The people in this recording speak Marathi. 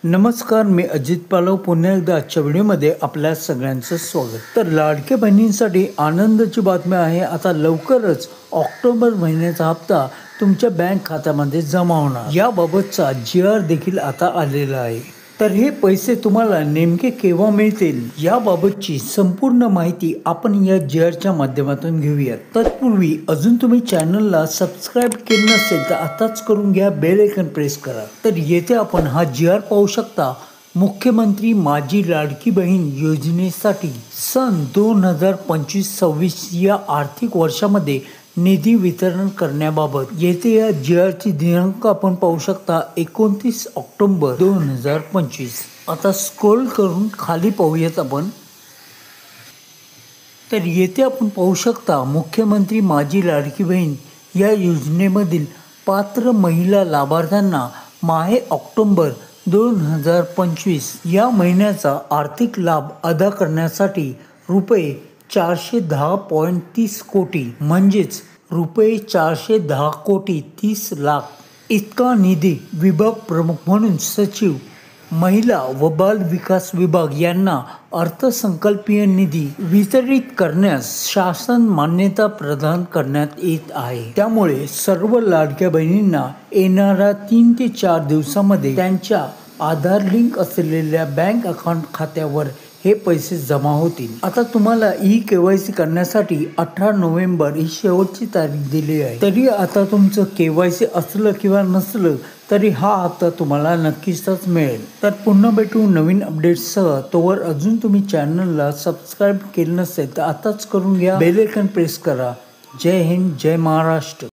नमस्कार, मी अजित पालव पुन्हा एकदा आजच्या व्हिडिओमध्ये आपल्या सगळ्यांचं स्वागत। तर लाडक्या बहिणींसाठी आनंदाची बातमी आहे। आता लवकरच ऑक्टोबर महिन्याचा हप्ता तुमच्या बँक खात्यामध्ये जमा होणार। याबाबतचा GR देखील आता आलेला आहे। तर हे पैसे तुम्हाला नेमके केव्हा मिळतील याबाबतची संपूर्ण माहिती आपण या GRच्या माध्यमातून घेऊया। तत्पूर्वी अजून तुम्ही चॅनलला सबस्क्राइब केले नसेल तर आताच करून घ्या, बेल आयकॉन प्रेस करा। तर येथे आपण हा GR पाहू शकता। मुख्यमंत्री माझी लाडकी बहीण योजनेसाठी सन 2025-26 या आर्थिक वर्षामध्ये निधी वितरण करण्याबाबत येथे या GRची दिनांक आपण पाहू शकता 29 ऑक्टोबर 2025। आता स्क्रोल करून खाली पाहूयात आपण। तर येथे आपण पाहू शकता मुख्यमंत्री माझी लाडकी बहीण या योजनेमधील पात्र महिला लाभार्थ्यांना माहे ऑक्टोबर 2025 या महिन्याचा आर्थिक लाभ अदा करण्यासाठी रुपये 410.30 कोटी म्हणजेच रुपये 410 कोटी 30 लाख इतका निधी विभाग प्रमुख म्हणून सचिव महिला व बाल विकास विभाग यांना अर्थसंकल्पीय निधी वितरित करण्यास शासन मान्यता प्रदान करण्यात येत आहे। त्यामुळे सर्व लाडक्या बहिणींना येणाऱ्या 3 ते 4 दिवसांमध्ये त्यांच्या आधार लिंक असलेल्या बँक अकाउंट खात्यावर हे पैसे जमा होतील। आता तुम्हाला KYC करण्यासाठी 18 नोव्हेंबर ही शेवटची तारीख दिली आहे। तरी आता तुमचं KYC असलं किंवा नसलं तरी हा हप्ता तुम्हाला नक्कीच मिळेल। तर पुन्हा भेटू नवीन अपडेट्ससह। तोवर अजून तुम्ही चॅनलला सबस्क्राइब केलं नसेल तर आताच करून घ्या, बेल आयकॉन प्रेस करा। जय हिंद, जय महाराष्ट्र।